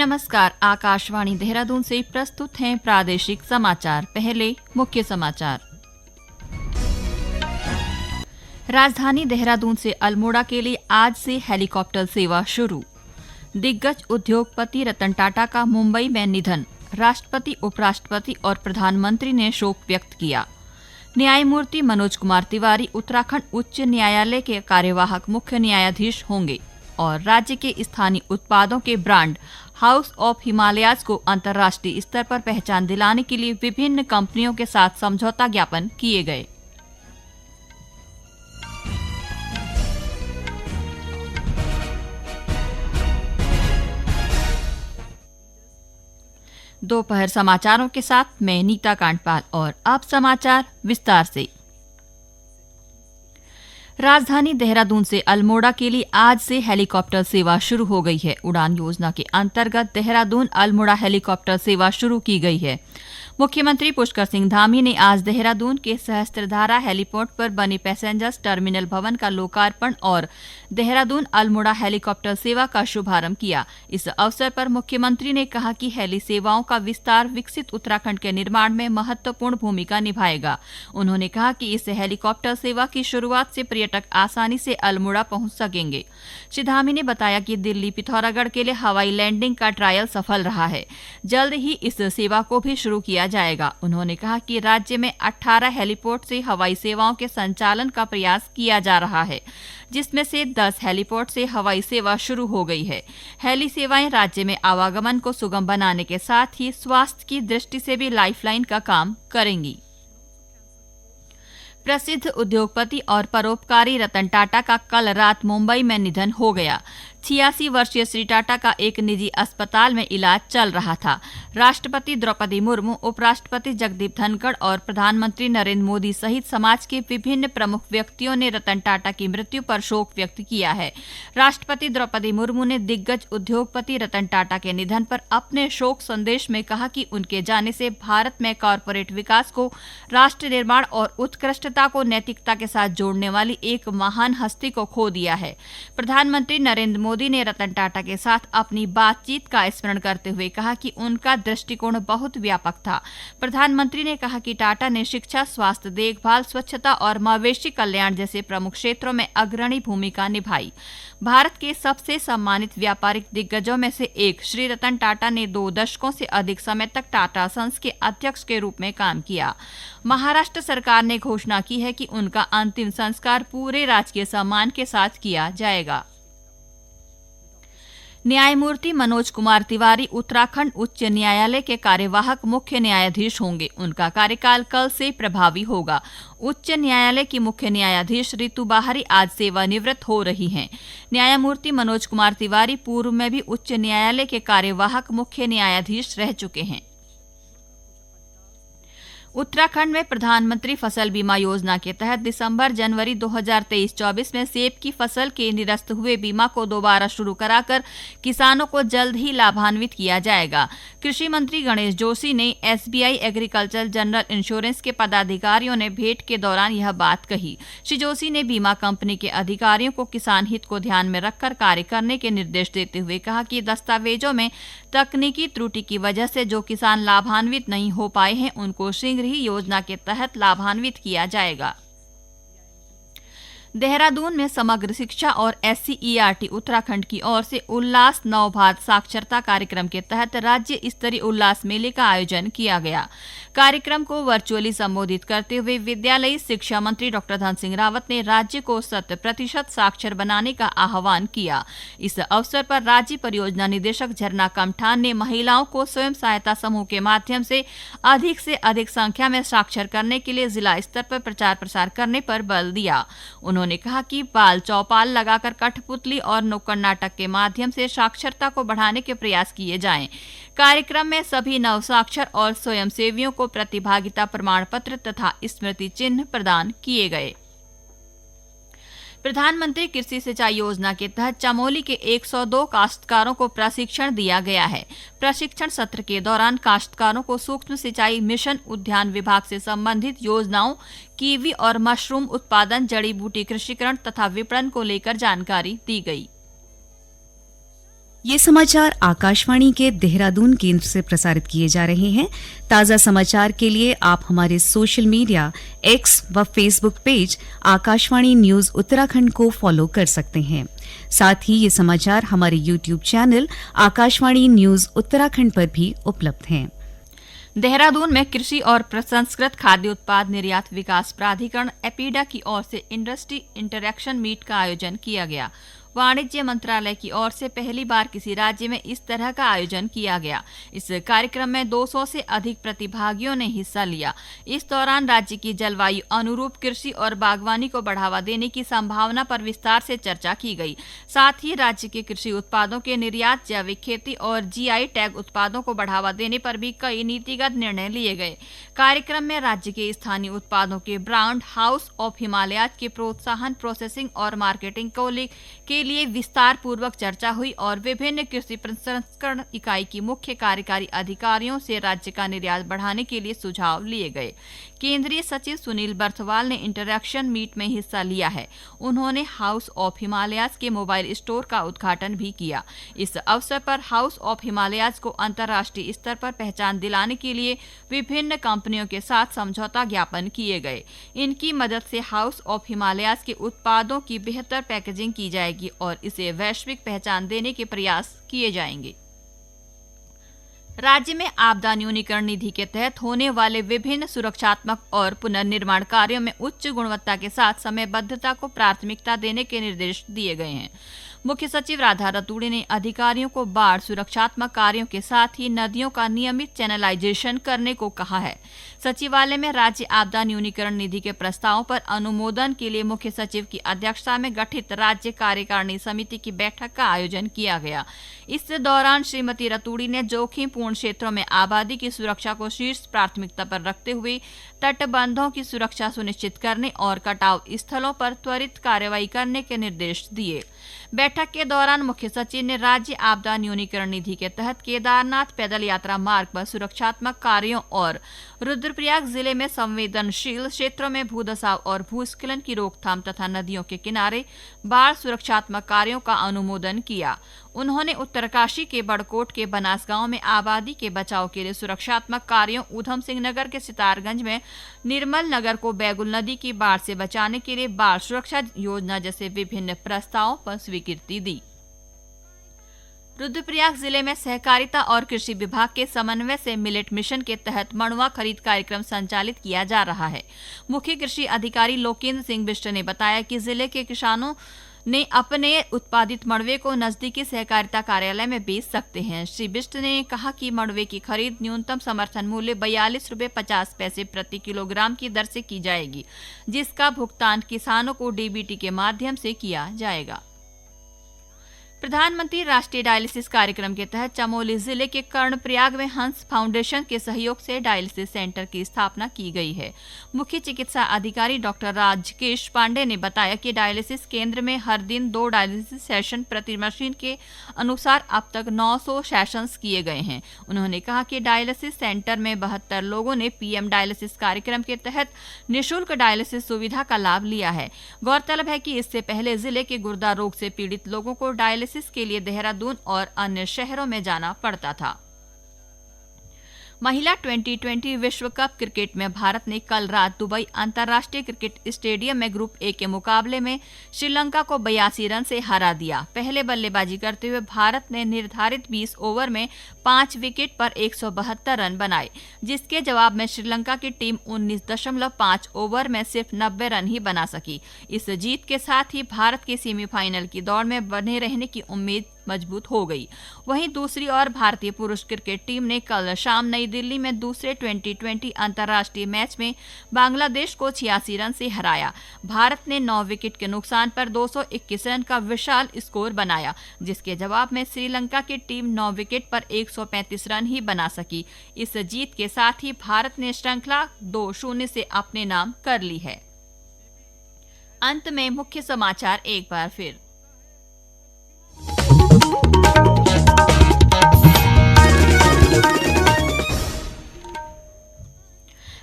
नमस्कार, आकाशवाणी देहरादून से प्रस्तुत हैं प्रादेशिक समाचार। पहले मुख्य समाचार। राजधानी देहरादून से अल्मोड़ा के लिए आज से हेलीकॉप्टर सेवा शुरू। दिग्गज उद्योगपति रतन टाटा का मुंबई में निधन। राष्ट्रपति, उपराष्ट्रपति और प्रधानमंत्री ने शोक व्यक्त किया। न्यायमूर्ति मनोज कुमार तिवारी उत्तराखंड उच्च न्यायालय के कार्यवाहक मुख्य न्यायाधीश होंगे और राज्य के स्थानीय उत्पादों के ब्रांड हाउस ऑफ हिमालयाज को अंतर्राष्ट्रीय स्तर पर पहचान दिलाने के लिए विभिन्न कंपनियों के साथ समझौता ज्ञापन किए गए। दोपहर समाचारों के साथ मैं नीता कांडपाल और अब समाचार विस्तार से। राजधानी देहरादून से अल्मोड़ा के लिए आज से हेलीकॉप्टर सेवा शुरू हो गई है। उड़ान योजना के अंतर्गत देहरादून अल्मोड़ा हेलीकॉप्टर सेवा शुरू की गई है। मुख्यमंत्री पुष्कर सिंह धामी ने आज देहरादून के सहस्त्रधारा हेलीपोर्ट पर बने पैसेंजर्स टर्मिनल भवन का लोकार्पण और देहरादून अल्मोड़ा हेलीकॉप्टर सेवा का शुभारंभ किया। इस अवसर पर मुख्यमंत्री ने कहा कि हेली सेवाओं का विस्तार विकसित उत्तराखंड के निर्माण में महत्वपूर्ण भूमिका निभाएगा। उन्होंने कहा कि इस हेलीकॉप्टर सेवा की शुरुआत से पर्यटक आसानी से अल्मोड़ा पहुंच सकेंगे। श्री धामी ने बताया कि दिल्ली पिथौरागढ़ के लिए हवाई लैंडिंग का ट्रायल सफल रहा है। जल्द ही इस सेवा को भी शुरू किया जाएगा। उन्होंने कहा कि राज्य में 18 हेलीपोर्ट से हवाई सेवाओं के संचालन का प्रयास किया जा रहा है, जिसमें से 10 हेलीपोर्ट से हवाई सेवा शुरू हो गई है। हेली सेवाएं राज्य में आवागमन को सुगम बनाने के साथ ही स्वास्थ्य की दृष्टि से भी लाइफलाइन का काम करेंगी। प्रसिद्ध उद्योगपति और परोपकारी रतन टाटा का कल रात मुंबई में निधन हो गया। 86 वर्षीय श्री टाटा का एक निजी अस्पताल में इलाज चल रहा था। राष्ट्रपति द्रौपदी मुर्मू, उपराष्ट्रपति जगदीप धनखड़ और प्रधानमंत्री नरेंद्र मोदी सहित समाज के विभिन्न प्रमुख व्यक्तियों ने रतन टाटा की मृत्यु पर शोक व्यक्त किया है। राष्ट्रपति द्रौपदी मुर्मू ने दिग्गज उद्योगपति रतन टाटा के निधन पर अपने शोक संदेश में कहा कि उनके जाने से भारत में कॉरपोरेट विकास को, राष्ट्र निर्माण और उत्कृष्टता को नैतिकता के साथ जोड़ने वाली एक महान हस्ती को खो दिया है। प्रधानमंत्री नरेंद्र मोदी ने रतन टाटा के साथ अपनी बातचीत का स्मरण करते हुए कहा कि उनका दृष्टिकोण बहुत व्यापक था। प्रधानमंत्री ने कहा कि टाटा ने शिक्षा, स्वास्थ्य देखभाल, स्वच्छता और मवेशी कल्याण जैसे प्रमुख क्षेत्रों में अग्रणी भूमिका निभाई। भारत के सबसे सम्मानित व्यापारिक दिग्गजों में से एक श्री रतन टाटा ने 2 दशकों से अधिक समय तक टाटा सन्स के अध्यक्ष के रूप में काम किया। महाराष्ट्र सरकार ने घोषणा की है कि उनका अंतिम संस्कार पूरे राजकीय सम्मान के साथ किया जाएगा। न्यायमूर्ति मनोज कुमार तिवारी उत्तराखंड उच्च न्यायालय के कार्यवाहक मुख्य न्यायाधीश होंगे। उनका कार्यकाल कल से प्रभावी होगा। उच्च न्यायालय की मुख्य न्यायाधीश रितु बाहरी आज सेवानिवृत्त हो रही हैं। न्यायमूर्ति मनोज कुमार तिवारी पूर्व में भी उच्च न्यायालय के कार्यवाहक मुख्य न्यायाधीश रह चुके हैं। उत्तराखंड में प्रधानमंत्री फसल बीमा योजना के तहत दिसंबर-जनवरी 2023-24 में सेब की फसल के निरस्त हुए बीमा को दोबारा शुरू कराकर किसानों को जल्द ही लाभान्वित किया जाएगा। कृषि मंत्री गणेश जोशी ने एसबीआई एग्रीकल्चर जनरल इंश्योरेंस के पदाधिकारियों ने भेंट के दौरान यह बात कही। श्री जोशी ने बीमा कंपनी के अधिकारियों को किसान हित को ध्यान में रखकर कार्य करने के निर्देश देते हुए कहा कि दस्तावेजों में तकनीकी त्रुटि की वजह से जो किसान लाभान्वित नहीं हो पाए हैं, उनको शीघ्र ही योजना के तहत लाभान्वित किया जाएगा। देहरादून में समग्र शिक्षा और SCERT उत्तराखंड की ओर से उल्लास नवभारत साक्षरता कार्यक्रम के तहत राज्य स्तरीय उल्लास मेले का आयोजन किया गया। कार्यक्रम को वर्चुअली संबोधित करते हुए विद्यालयी शिक्षा मंत्री डॉक्टर धन सिंह रावत ने राज्य को 100% साक्षर बनाने का आह्वान किया। इस अवसर पर राज्य परियोजना निदेशक झरना कमठान ने महिलाओं को स्वयं सहायता समूह के माध्यम से अधिक संख्या में साक्षर करने के लिए जिला स्तर पर प्रचार प्रसार करने पर बल दिया। उन्होंने कहा कि बाल चौपाल लगाकर कठपुतली और नुक्कड़ नाटक के माध्यम से साक्षरता को बढ़ाने के प्रयास किए जाएं। कार्यक्रम में सभी नवसाक्षर और स्वयंसेवियों को प्रतिभागिता प्रमाण पत्र तथा स्मृति चिन्ह प्रदान किए गए। प्रधानमंत्री कृषि सिंचाई योजना के तहत चमोली के 102 काश्तकारों को प्रशिक्षण दिया गया है। प्रशिक्षण सत्र के दौरान काश्तकारों को सूक्ष्म सिंचाई मिशन, उद्यान विभाग से संबंधित योजनाओं, कीवी और मशरूम उत्पादन, जड़ी बूटी कृषिकरण तथा विपणन को लेकर जानकारी दी गई। ये समाचार आकाशवाणी के देहरादून केंद्र से प्रसारित किए जा रहे हैं। ताज़ा समाचार के लिए आप हमारे सोशल मीडिया एक्स व Facebook page Akashvani news Uttarakhand को फॉलो कर सकते हैं। साथ ही ये समाचार हमारे YouTube channel Akashvani news Uttarakhand पर भी उपलब्ध हैं। देहरादून में कृषि और प्रसंस्कृत खाद्य उत्पाद निर्यात विकास प्राधिकरण एपीडा की ओर से इंडस्ट्री इंटरैक्शन मीट का आयोजन किया गया। वाणिज्य मंत्रालय की ओर से पहली बार किसी राज्य में इस तरह का आयोजन किया गया। इस कार्यक्रम में 200 से अधिक प्रतिभागियों ने हिस्सा लिया। इस दौरान राज्य की जलवायु अनुरूप कृषि और बागवानी को बढ़ावा देने की संभावना पर विस्तार से चर्चा की गई। साथ ही राज्य के कृषि उत्पादों के निर्यात, जैविक खेती और जीआई टैग उत्पादों को बढ़ावा देने पर भी कई नीतिगत निर्णय लिए गए। कार्यक्रम में राज्य के स्थानीय उत्पादों के ब्रांड हाउस ऑफ हिमालयाज के प्रोत्साहन, प्रोसेसिंग और मार्केटिंग के लिए विस्तार पूर्वक चर्चा हुई और विभिन्न कृषि प्रसंस्करण इकाई की मुख्य कार्यकारी अधिकारियों से राज्य का निर्यात बढ़ाने के लिए सुझाव लिए गए। केंद्रीय सचिव सुनील बर्थवाल ने इंटरैक्शन मीट में हिस्सा लिया है। उन्होंने हाउस ऑफ हिमालयाज के मोबाइल स्टोर का उद्घाटन भी किया। इस अवसर पर हाउस ऑफ हिमालयाज को अंतर्राष्ट्रीय स्तर पर पहचान दिलाने के लिए विभिन्न कंपनियों के साथ समझौता ज्ञापन किए गए। इनकी मदद से हाउस ऑफ हिमालयाज के उत्पादों की बेहतर पैकेजिंग की जाएगी और इसे वैश्विक पहचान देने के प्रयास किए जाएंगे। राज्य में आपदा न्यूनीकरण निधि के तहत होने वाले विभिन्न सुरक्षात्मक और पुनर्निर्माण कार्यों में उच्च गुणवत्ता के साथ समयबद्धता को प्राथमिकता देने के निर्देश दिए गए हैं। मुख्य सचिव राधा रतूड़ी ने अधिकारियों को बाढ़ सुरक्षात्मक कार्यों के साथ ही नदियों का नियमित चैनलाइजेशन करने को कहा है। सचिवालय में राज्य आपदा न्यूनीकरण निधि के प्रस्तावों पर अनुमोदन के लिए मुख्य सचिव की अध्यक्षता में गठित राज्य कार्यकारिणी समिति की बैठक का आयोजन किया गया। इस दौरान श्रीमती रतूड़ी ने जोखिमपूर्ण क्षेत्रों में आबादी की सुरक्षा को शीर्ष प्राथमिकता पर रखते हुए तटबंधों की सुरक्षा सुनिश्चित करने और कटाव स्थलों पर त्वरित कार्रवाई करने के निर्देश दिए। बैठक के दौरान मुख्य सचिव ने राज्य आपदा न्यूनीकरण निधि के तहत केदारनाथ पैदल यात्रा मार्ग पर सुरक्षात्मक कार्यों और रुद्रप्रयाग जिले में संवेदनशील क्षेत्रों में भूधसाव और भूस्खलन की रोकथाम तथा नदियों के किनारे बाढ़ सुरक्षात्मक कार्यों का अनुमोदन किया। उन्होंने उत्तरकाशी के बड़कोट के बनास गांव में आबादी के बचाव के लिए सुरक्षात्मक कार्यों, ऊधम सिंह नगर के सितारगंज में निर्मल नगर को बैगुल नदी की बाढ़ से बचाने के लिए बाढ़ सुरक्षा योजना जैसे विभिन्न प्रस्तावों पर स्वीकृति दी। रुद्रप्रयाग जिले में सहकारिता और कृषि विभाग के समन्वय से मिलेट मिशन के तहत मड़ुआ खरीद कार्यक्रम संचालित किया जा रहा है। मुख्य कृषि अधिकारी लोकेंद्र सिंह बिष्ट ने बताया कि जिले के किसानों ने अपने उत्पादित मड़वे को नजदीकी सहकारिता कार्यालय में बेच सकते हैं। श्री बिष्ट ने कहा कि मड़वे की खरीद न्यूनतम समर्थन मूल्य 42 रुपये 50 पैसे प्रति किलोग्राम की दर से की जाएगी, जिसका भुगतान किसानों को डीबीटी के माध्यम से किया जाएगा। प्रधानमंत्री राष्ट्रीय डायलिसिस कार्यक्रम के तहत चमोली जिले के कर्णप्रयाग में हंस फाउंडेशन के सहयोग से डायलिसिस सेंटर की स्थापना की गई है। मुख्य चिकित्सा अधिकारी डॉक्टर राजकेश पांडे ने बताया कि डायलिसिस केंद्र में हर दिन 2 डायलिसिस सेशन प्रति मशीन के अनुसार अब तक 900 सेशंस किए गए हैं। उन्होंने कहा कि डायलिसिस सेंटर में 72 लोगों ने पीएम डायलिसिस कार्यक्रम के तहत निःशुल्क डायलिसिस सुविधा का लाभ लिया है। गौरतलब है कि इससे पहले जिले के गुर्दा रोग से पीड़ित लोगों को डायलिसिस के लिए देहरादून और अन्य शहरों में जाना पड़ता था। महिला 2020 विश्व कप क्रिकेट में भारत ने कल रात दुबई अंतर्राष्ट्रीय क्रिकेट स्टेडियम में ग्रुप ए के मुकाबले में श्रीलंका को 82 रन से हरा दिया। पहले बल्लेबाजी करते हुए भारत ने निर्धारित 20 ओवर में 5 विकेट पर 172 रन बनाए, जिसके जवाब में श्रीलंका की टीम 19.5 ओवर में सिर्फ 90 रन ही बना सकी। इस जीत के साथ ही भारत के सेमीफाइनल की दौड़ में बने रहने की उम्मीद मजबूत हो गई। वहीं दूसरी ओर भारतीय पुरुष क्रिकेट टीम ने कल शाम नई दिल्ली में दूसरे 2020 अंतर्राष्ट्रीय मैच में बांग्लादेश को 86 रन से हराया। भारत ने 9 विकेट के नुकसान पर 221 रन का विशाल स्कोर बनाया, जिसके जवाब में श्रीलंका की टीम 9 विकेट पर 135 रन ही बना सकी। इस जीत के साथ ही भारत ने श्रृंखला 2-0 से अपने नाम कर ली है। अंत में मुख्य समाचार एक बार फिर।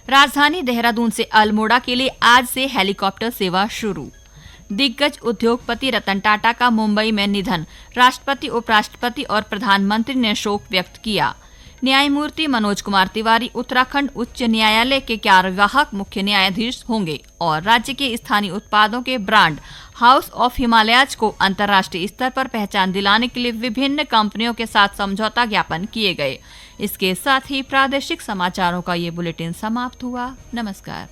राजधानी देहरादून से अल्मोड़ा के लिए आज से हेलीकॉप्टर सेवा शुरू। दिग्गज उद्योगपति रतन टाटा का मुंबई में निधन, राष्ट्रपति, उपराष्ट्रपति और प्रधानमंत्री ने शोक व्यक्त किया। न्यायमूर्ति मनोज कुमार तिवारी उत्तराखंड उच्च न्यायालय के कार्यवाहक मुख्य न्यायाधीश होंगे और राज्य के स्थानीय उत्पादों के ब्रांड हाउस ऑफ हिमालयाज को अंतर्राष्ट्रीय स्तर पर पहचान दिलाने के लिए विभिन्न कंपनियों के साथ समझौता ज्ञापन किए गए। इसके साथ ही प्रादेशिक समाचारों का ये बुलेटिन समाप्त हुआ। नमस्कार।